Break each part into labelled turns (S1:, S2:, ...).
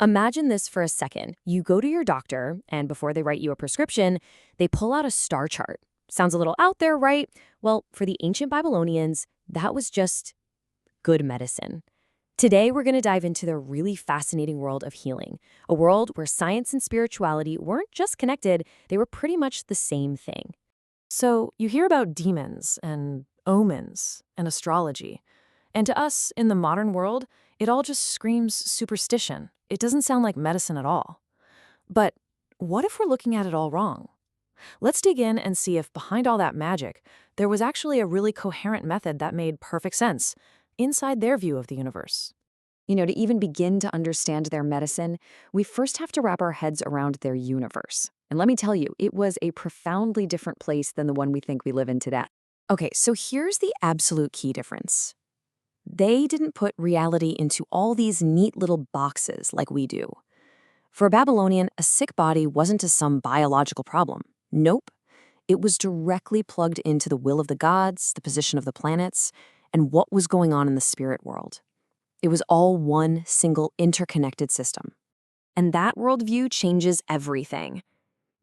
S1: Imagine this for a second. You go to your doctor, and before they write you a prescription, they pull out a star chart. Sounds a little out there, right? Well, for the ancient Babylonians, that was just good medicine. Today, we're going to dive into the really fascinating world of healing, a world where science and spirituality weren't just connected, they were pretty much the same thing.
S2: So you hear about demons and omens and astrology. And to us, in the modern world, it all just screams superstition. It doesn't sound like medicine at all. But what if we're looking at it all wrong? Let's dig in and see if behind all that magic, there was actually a really coherent method that made perfect sense inside their view of the universe.
S3: To even begin to understand their medicine, we first have to wrap our heads around their universe. And let me tell you, it was a profoundly different place than the one we think we live in today. Okay, so here's the absolute key difference. They didn't put reality into all these neat little boxes like we do. For a Babylonian, a sick body wasn't just some biological problem. Nope. It was directly plugged into the will of the gods, the position of the planets, and what was going on in the spirit world. It was all one single interconnected system. And that worldview changes everything.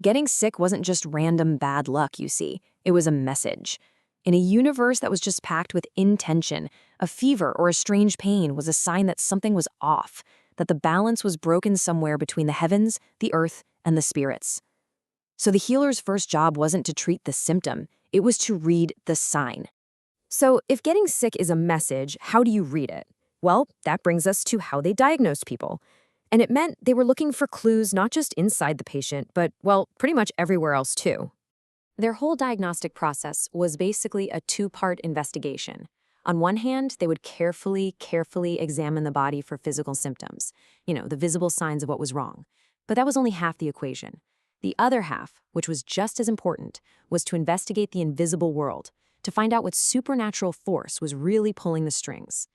S3: Getting sick wasn't just random bad luck, you see. It was a message. In a universe that was just packed with intention, a fever or a strange pain was a sign that something was off, that the balance was broken somewhere between the heavens, the earth, and the spirits. So the healer's first job wasn't to treat the symptom, it was to read the sign.
S1: So, if getting sick is a message, how do you read it? Well, that brings us to how they diagnosed people. And it meant they were looking for clues not just inside the patient, but, well, pretty much everywhere else too.
S3: Their whole diagnostic process was basically a two-part investigation. On one hand, they would carefully examine the body for physical symptoms, the visible signs of what was wrong. But that was only half the equation. The other half, which was just as important, was to investigate the invisible world, to find out what supernatural force was really pulling the strings.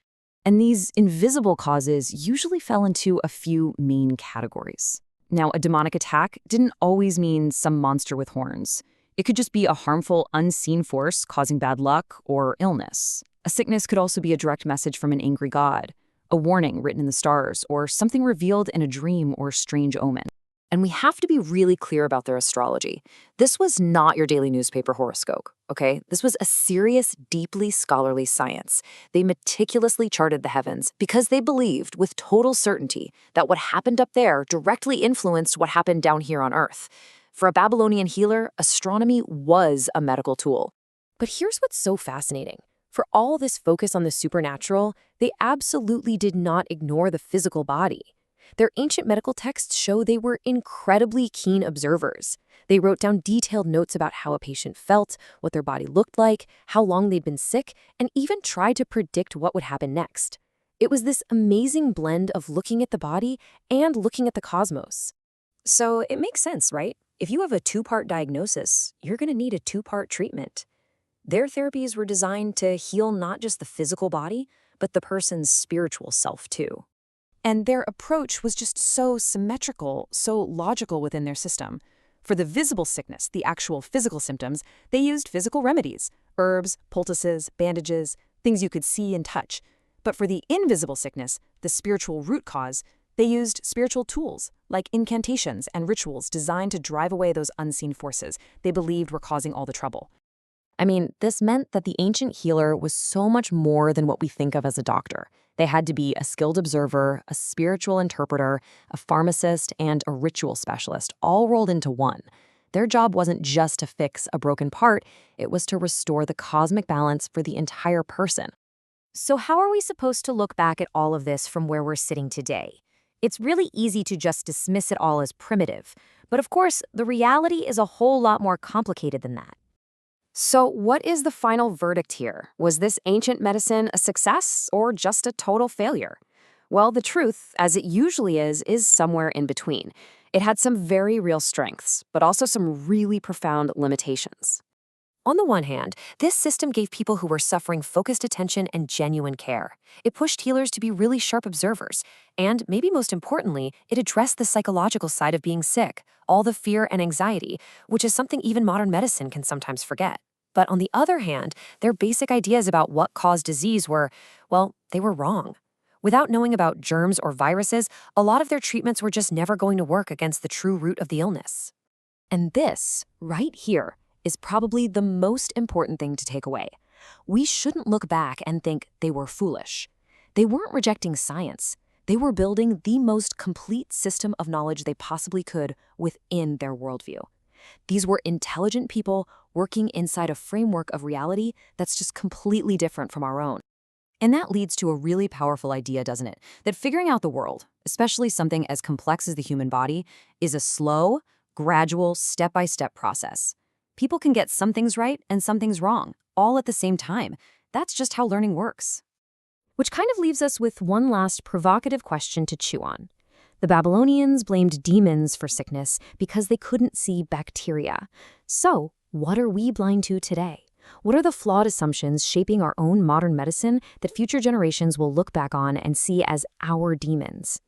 S3: And these invisible causes usually fell into a few main categories. Now, a demonic attack didn't always mean some monster with horns. It could just be a harmful, unseen force causing bad luck or illness. A sickness could also be a direct message from an angry god, a warning written in the stars, or something revealed in a dream or strange omen. And we have to be really clear about their astrology. This was not your daily newspaper horoscope, okay? This was a serious, deeply scholarly science. They meticulously charted the heavens because they believed with total certainty that what happened up there directly influenced what happened down here on Earth. For a Babylonian healer, astronomy was a medical tool.
S1: But here's what's so fascinating. For all this focus on the supernatural, they absolutely did not ignore the physical body. Their ancient medical texts show they were incredibly keen observers. They wrote down detailed notes about how a patient felt, what their body looked like, how long they'd been sick, and even tried to predict what would happen next. It was this amazing blend of looking at the body and looking at the cosmos. So it makes sense, right? If you have a two-part diagnosis, you're going to need a two-part treatment. Their therapies were designed to heal not just the physical body, but the person's spiritual self too.
S2: And their approach was just so symmetrical, so logical within their system. For the visible sickness, the actual physical symptoms, they used physical remedies, herbs, poultices, bandages, things you could see and touch. But for the invisible sickness, the spiritual root cause, they used spiritual tools, like incantations and rituals designed to drive away those unseen forces they believed were causing all the trouble.
S3: I mean, this meant that the ancient healer was so much more than what we think of as a doctor. They had to be a skilled observer, a spiritual interpreter, a pharmacist, and a ritual specialist, all rolled into one. Their job wasn't just to fix a broken part, it was to restore the cosmic balance for the entire person.
S1: So how are we supposed to look back at all of this from where we're sitting today? It's really easy to just dismiss it all as primitive. But of course, the reality is a whole lot more complicated than that. So what is the final verdict here? Was this ancient medicine a success or just a total failure? Well, the truth, as it usually is somewhere in between. It had some very real strengths, but also some really profound limitations. On the one hand, this system gave people who were suffering focused attention and genuine care. It pushed healers to be really sharp observers. And maybe most importantly, it addressed the psychological side of being sick, all the fear and anxiety, which is something even modern medicine can sometimes forget. But on the other hand, their basic ideas about what caused disease were, well, they were wrong. Without knowing about germs or viruses, a lot of their treatments were just never going to work against the true root of the illness.
S3: And this, right here, is probably the most important thing to take away. We shouldn't look back and think they were foolish. They weren't rejecting science. They were building the most complete system of knowledge they possibly could within their worldview. These were intelligent people working inside a framework of reality that's just completely different from our own.
S1: And that leads to a really powerful idea, doesn't it? That figuring out the world, especially something as complex as the human body, is a slow, gradual, step-by-step process. People can get some things right and some things wrong, all at the same time. That's just how learning works.
S3: Which kind of leaves us with one last provocative question to chew on. The Babylonians blamed demons for sickness because they couldn't see bacteria. So, what are we blind to today? What are the flawed assumptions shaping our own modern medicine that future generations will look back on and see as our demons?